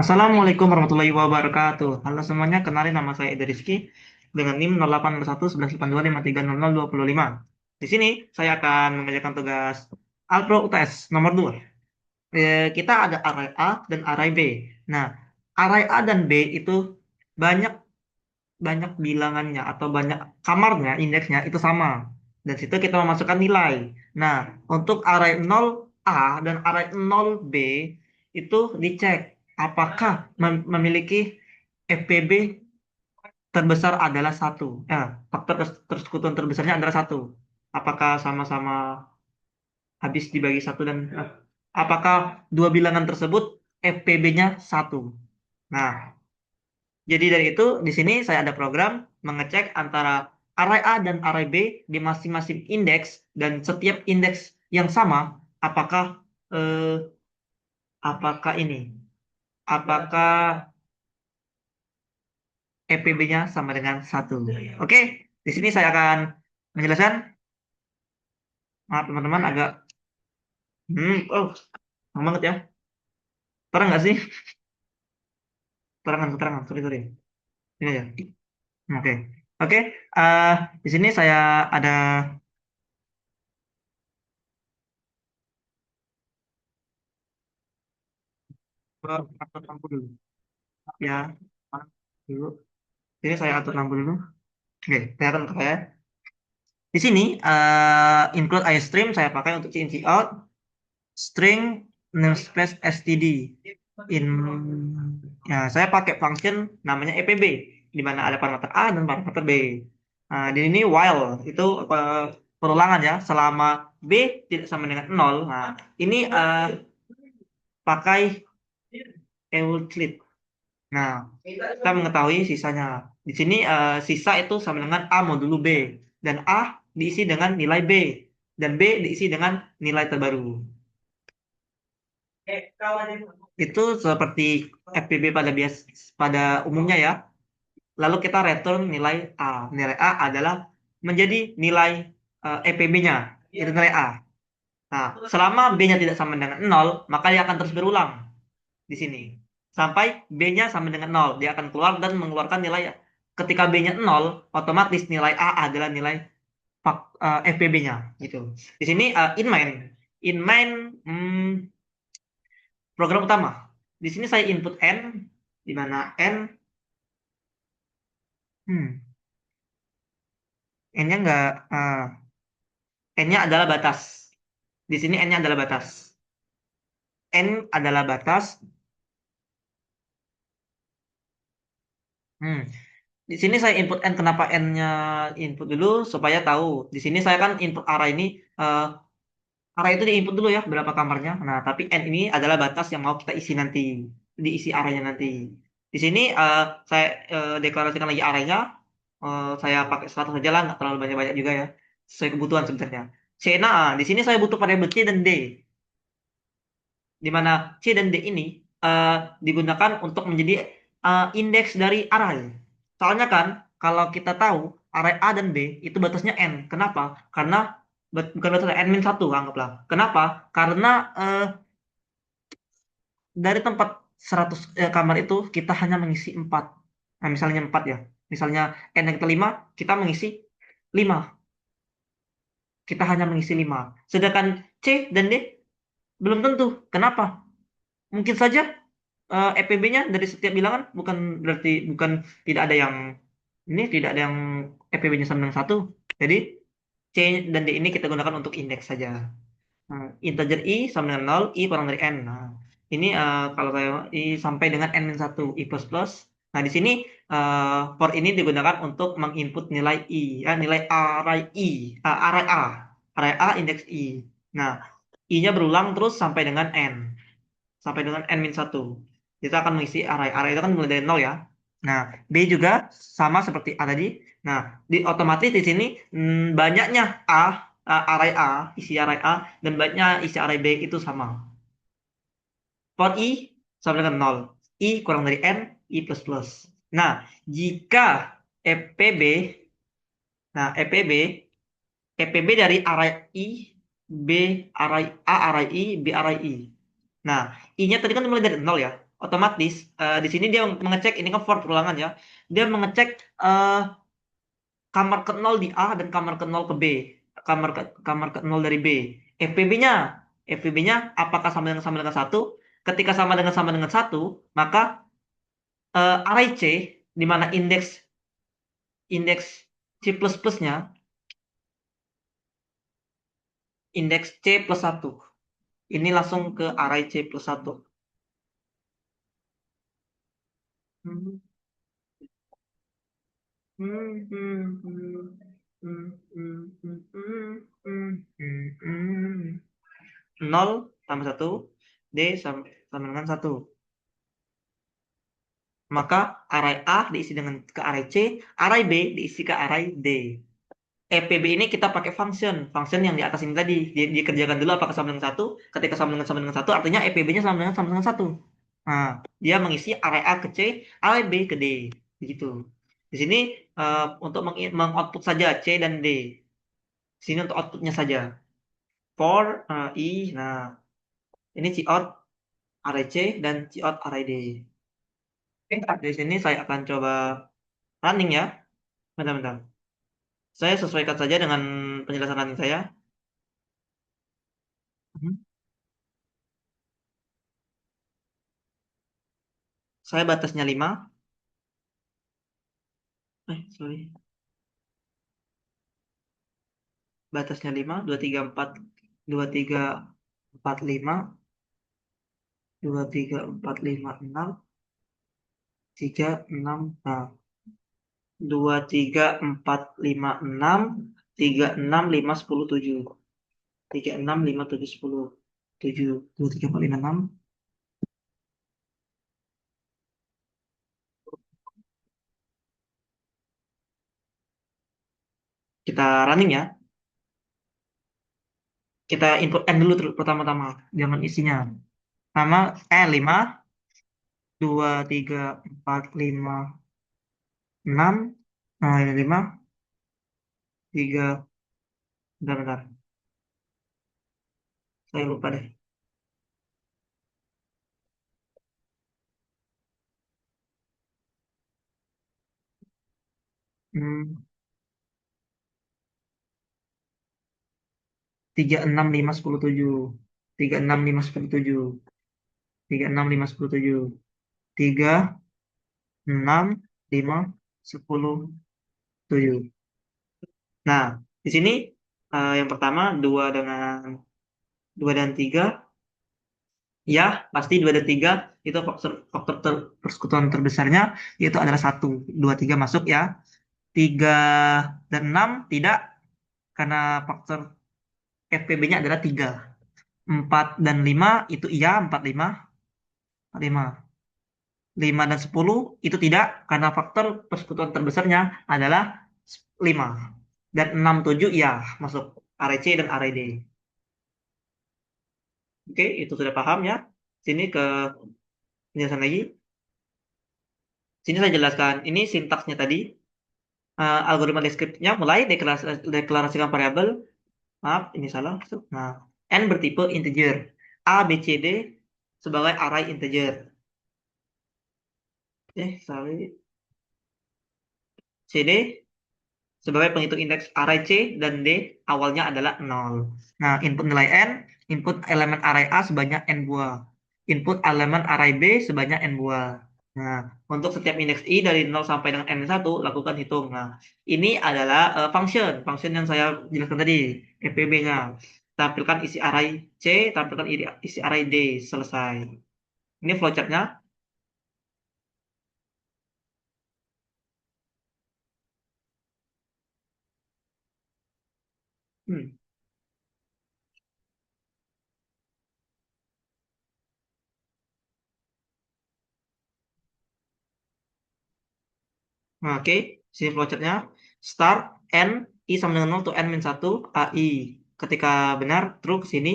Assalamualaikum warahmatullahi wabarakatuh. Halo semuanya, kenalin nama saya Eda Rizky dengan NIM 08118198300225. Di sini saya akan mengerjakan tugas Alpro UTS nomor 2. Kita ada array A dan array B. Nah, array A dan B itu banyak banyak bilangannya atau banyak kamarnya, indeksnya itu sama. Dan situ kita memasukkan nilai. Nah, untuk array 0A dan array 0B itu dicek apakah memiliki FPB terbesar adalah satu. Faktor persekutuan terbesarnya adalah satu. Apakah sama-sama habis dibagi satu dan apakah dua bilangan tersebut FPB-nya satu. Nah, jadi dari itu di sini saya ada program mengecek antara array A dan array B di masing-masing indeks dan setiap indeks yang sama apakah eh, apakah ini apakah EPB-nya sama dengan satu. Oke, di sini saya akan menjelaskan. Maaf teman-teman agak lama banget ya. Terang nggak sih? Terangan, sorry sorry. Ini aja. Oke, oke. eh, di sini saya ada 460 dulu. Ya, dulu. Jadi saya atur lampu dulu. Oke, kelihatan untuk saya. Di sini include iStream saya pakai untuk CNC out, string namespace std. In ya saya pakai function namanya EPB di mana ada parameter A dan parameter B. Nah, di ini while itu perulangan ya selama B tidak sama dengan nol. Nah, ini pakai Euclid. Nah, kita mengetahui sisanya. Di sini sisa itu sama dengan A modulo B. Dan A diisi dengan nilai B. Dan B diisi dengan nilai terbaru. Itu seperti FPB pada umumnya ya. Lalu kita return nilai A. Nilai A adalah menjadi nilai EPB-nya. Itu nilai A. Nah, selama B-nya tidak sama dengan nol, maka dia akan terus berulang di sini. Sampai B-nya sama dengan nol. Dia akan keluar dan mengeluarkan nilai. Ketika B-nya nol, otomatis nilai A adalah nilai FPB-nya. Gitu. Di sini in main program utama. Di sini saya input N, di mana hmm, N-nya enggak, N-nya adalah batas. Di sini N-nya adalah batas. N adalah batas. Hmm. Di sini saya input N. Kenapa N-nya input dulu? Supaya tahu. Di sini saya kan input array ini. eh, Array itu diinput dulu ya, berapa kamarnya. Nah, tapi N ini adalah batas yang mau kita isi nanti. Diisi arraynya nanti. Di sini saya deklarasikan lagi arraynya. Saya pakai 100 saja lah, nggak terlalu banyak-banyak juga ya. Sesuai kebutuhan sebenarnya. C, nah, di sini saya butuh variabel C dan D. Di mana C dan D ini eh, digunakan untuk menjadi indeks dari array. Soalnya kan, kalau kita tahu array A dan B itu batasnya N. Kenapa? Karena bukan batasnya N-1 anggaplah. Kenapa? Karena dari tempat 100 kamar itu kita hanya mengisi 4. Nah, misalnya 4 ya. Misalnya N yang kelima, kita mengisi 5. Kita hanya mengisi 5. Sedangkan C dan D belum tentu. Kenapa? Mungkin saja EPB-nya dari setiap bilangan bukan tidak ada yang ini tidak ada yang EPB-nya sama dengan 1. Jadi C dan D ini kita gunakan untuk indeks saja. Nah, integer i sama dengan 0, i kurang dari n. Nah, ini kalau saya i sampai dengan n-1, i plus plus. Nah, di sini for ini digunakan untuk menginput nilai i, nilai array i, array a indeks i. Nah, i-nya berulang terus sampai dengan n-1. Kita akan mengisi array itu kan mulai dari 0 ya. Nah, B juga sama seperti A tadi. Nah, otomatis di sini banyaknya array A, isi array A, dan banyaknya isi array B itu sama. For I sama dengan 0. I kurang dari N, I plus plus. Nah, jika EPB, EPB dari array I, B array A array I, B array I. Nah, I-nya tadi kan mulai dari 0 ya. otomatis di sini dia mengecek, ini kan for perulangan ya. Dia mengecek eh, kamar ke 0 di A dan kamar ke 0 ke B. Kamar ke 0 dari B. FPB-nya, FPB-nya apakah sama dengan satu? Ketika sama dengan satu, maka array C di mana indeks C++-nya indeks C plus satu. Ini langsung ke array C plus satu. Hmm, hmm, hmm, hmm, hmm, hmm, hmm, hmm, hmm, hmm. 0 tambah 1, D sama dengan 1. Maka array A diisi ke array C, array B diisi ke array D. EPB ini kita pakai function yang di atas ini tadi. Dikerjakan dulu apakah sama dengan satu. Ketika sama dengan satu, artinya EPB-nya sama dengan satu. Nah, dia mengisi array A ke C, array B ke D. Begitu. Di sini untuk mengoutput saja C dan D. Di sini untuk outputnya saja. For I, nah ini cout array C dan cout array D. Oke, di sini saya akan coba running ya. Bentar-bentar. Saya sesuaikan saja dengan penjelasan running saya. Mhm. Saya batasnya 5. Sorry. Batasnya 5, 2, 3, 4, 2, 3, 4, 5, 2, 3, 4, 5, 6, 3, 6, nah, 2, 3, 4, 5, 6, 3, 6, 5, 10, 7. 3, 6, 5, 7, 10, 7, 2, 3, 4, 5, 6. Kita running ya. Kita input N dulu pertama-tama. Jangan isinya. Nama 5, 2, 3, 4, 5, 6. Nah, ini 5, 3, bentar-bentar. Saya lupa deh. Hmm, 3, 6, 5, 10, 7. 3, 6, 5, 10, 7. 3, 6, 5, 10, 7. 3, 6, 5, 10, 7. Nah, di sini yang pertama 2 dan 3. Ya, pasti 2 dan 3 itu faktor persekutuan terbesarnya itu adalah 1. 2, 3 masuk ya. 3 dan 6 tidak, karena faktor FPB-nya adalah 3. 4 dan 5 itu iya, 4, 5. 5. 5 dan 10 itu tidak, karena faktor persekutuan terbesarnya adalah 5. Dan 6, 7 ya masuk array C dan array D. Oke, itu sudah paham ya. Sini ke penjelasan lagi. Sini saya jelaskan. Ini sintaksnya tadi. Algoritma deskriptifnya mulai deklarasikan variabel. Maaf, ini salah. Nah, N bertipe integer. A, B, C, D sebagai array integer. Sorry. C, D sebagai penghitung indeks array C dan D awalnya adalah 0. Nah, input nilai N, input elemen array A sebanyak N buah. Input elemen array B sebanyak N buah. Nah, untuk setiap indeks I dari 0 sampai dengan N1, lakukan hitung. Nah, ini adalah function yang saya jelaskan tadi, FPB-nya. Tampilkan isi array C, tampilkan isi array D, selesai. Ini flowchart-nya. Hmm. Nah, oke, sini flowchart-nya. Start n i sama dengan 0 to n min 1 ai. Ketika benar, true ke sini.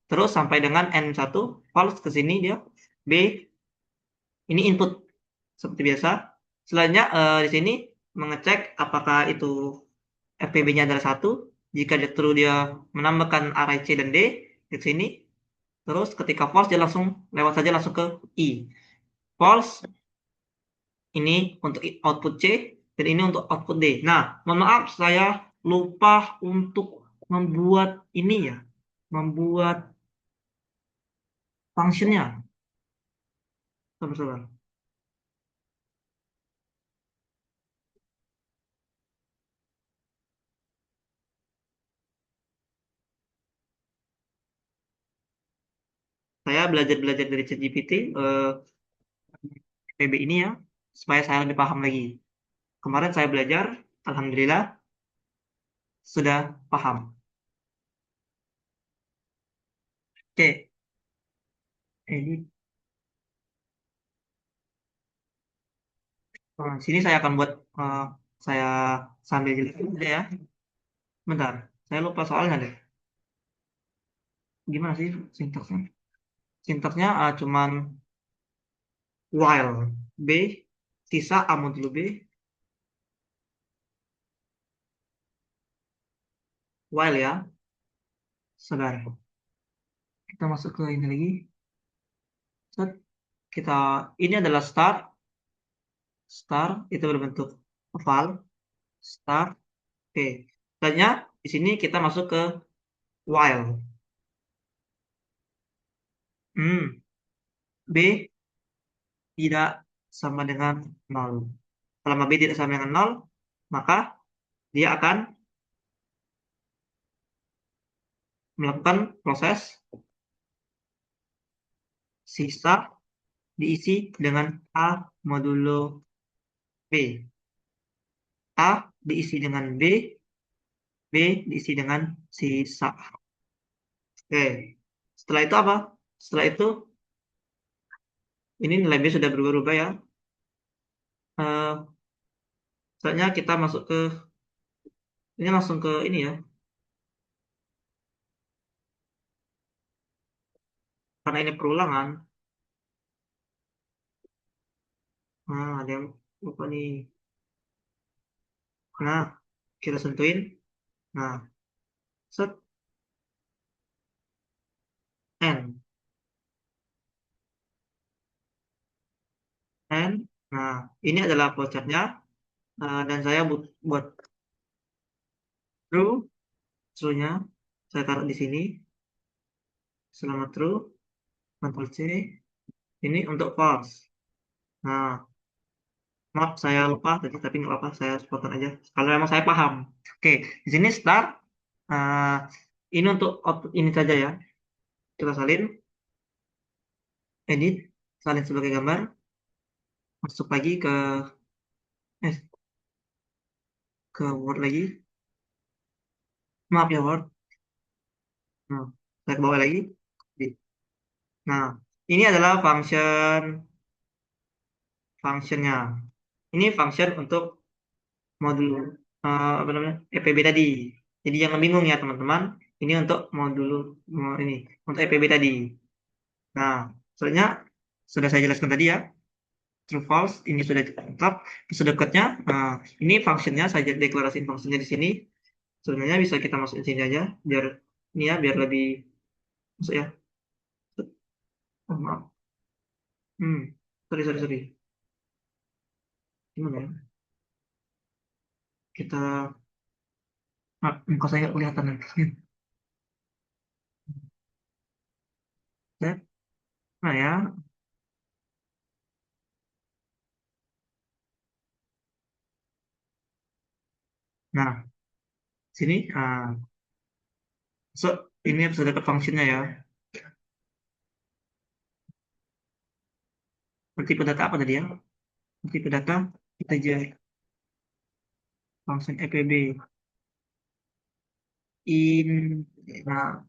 Terus sampai dengan n1, false ke sini dia. B, ini input seperti biasa. Selanjutnya di sini mengecek apakah itu FPB-nya adalah 1. Jika dia true, dia menambahkan array C dan D di sini. Terus ketika false, dia langsung lewat saja langsung ke I. false, ini untuk output C, dan ini untuk output D. Nah, mohon maaf, saya lupa untuk membuat ini ya, membuat functionnya. Sabar-sabar. Saya belajar-belajar dari ChatGPT, PB ini ya, supaya saya lebih paham lagi. Kemarin saya belajar, alhamdulillah sudah paham. Oke, edit. Sini saya akan buat, saya sambil jelasin aja ya. Bentar, saya lupa soalnya deh. Gimana sih sintaksnya? Sintaksnya cuman while B, sisa A modulo B, while ya. Saudara, kita masuk ke ini lagi. Set. Kita, ini adalah start. Start itu berbentuk oval. Start. Oke. Selanjutnya di sini kita masuk ke while. B tidak sama dengan nol. Selama B tidak sama dengan nol, maka dia akan melakukan proses sisa diisi dengan A modulo B. A diisi dengan B, B diisi dengan sisa. Oke. Setelah itu apa? Setelah itu, ini nilai B sudah berubah-ubah ya. Eh, Selanjutnya kita masuk ke, ini langsung ke ini ya. Karena ini perulangan. Nah, ada yang lupa nih. Nah, kita sentuhin. Nah, set N. N. Nah, ini adalah flowchartnya. Dan saya buat true. True-nya saya taruh di sini. Selama true, Ctrl C. Ini untuk false. Nah, maaf saya lupa tadi, tapi nggak apa-apa, saya potong aja. Kalau memang saya paham. Oke, di sini start. eh, ini untuk output ini saja ya. Kita salin, edit, salin sebagai gambar, masuk lagi eh, ke Word lagi. Maaf ya Word. Nah, saya ke bawah lagi. Nah, ini adalah functionnya. Ini function untuk modul, apa namanya, EPB tadi. Jadi jangan bingung ya teman-teman. Ini untuk modul, ini untuk EPB tadi. Nah, soalnya sudah saya jelaskan tadi ya, true false ini sudah tetap sedekatnya. Nah, ini fungsinya saya deklarasiin fungsinya di sini. Sebenarnya bisa kita masukin sini aja biar ini ya, biar lebih masuk ya. Oh, maaf. Sorry sorry sorry. Gimana ya? Kita, muka saya nggak kelihatan nanti. Ya. Nah ya, nah sini, so ini sudah dapat fungsinya ya. Tipe data apa tadi ya? Tipe data kita aja function EPB in. Nah,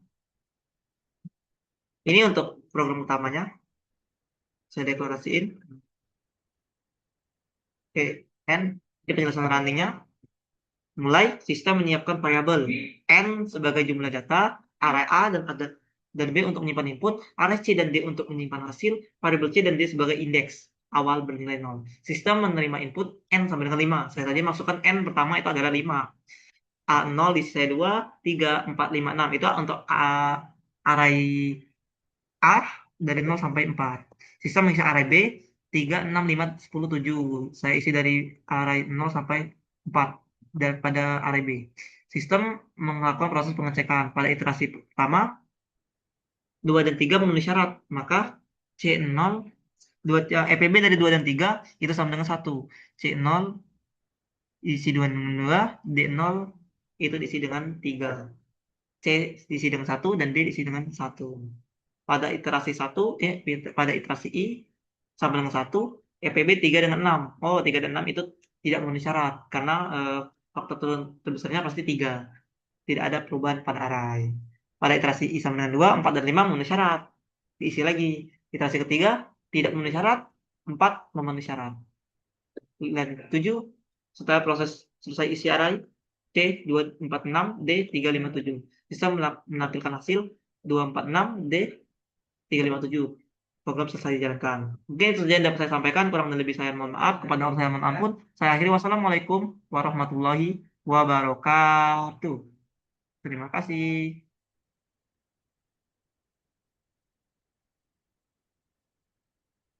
ini untuk program utamanya saya deklarasiin. Oke, n ini penjelasan runningnya. Mulai sistem menyiapkan variabel n sebagai jumlah data, array A dan B untuk menyimpan input, array C dan D untuk menyimpan hasil, variabel C dan D sebagai indeks awal bernilai 0. Sistem menerima input n sampai dengan 5. Saya tadi masukkan n pertama itu adalah 5. A0 di sisi 2, 3, 4, 5, 6. Itu untuk array A dari 0 sampai 4. Sistem mengisi array B 3, 6, 5, 10, 7. Saya isi dari array 0 sampai 4 dan pada array B. Sistem melakukan proses pengecekan. Pada iterasi pertama, 2 dan 3 memenuhi syarat. Maka C0, EPB dari 2 dan 3 itu sama dengan 1. C0 diisi dengan 2, D0 itu diisi dengan 3. C diisi dengan 1 dan D diisi dengan 1. Pada iterasi 1, pada iterasi I sama dengan 1, EPB 3 dengan 6. Oh, 3 dan 6 itu tidak memenuhi syarat karena faktor terbesarnya pasti 3. Tidak ada perubahan pada array. Pada iterasi I sama dengan 2, 4 dan 5 memenuhi syarat. Diisi lagi. Iterasi ketiga tidak memenuhi syarat, 4 memenuhi syarat. Dan 7, setelah proses selesai isi array, C246, D357. Bisa menampilkan hasil 246, D357. Program selesai dijalankan. Mungkin itu saja yang dapat saya sampaikan. Kurang dan lebih saya mohon maaf. Kepada orang saya mohon ampun. Saya akhiri. Wassalamualaikum warahmatullahi wabarakatuh. Terima kasih.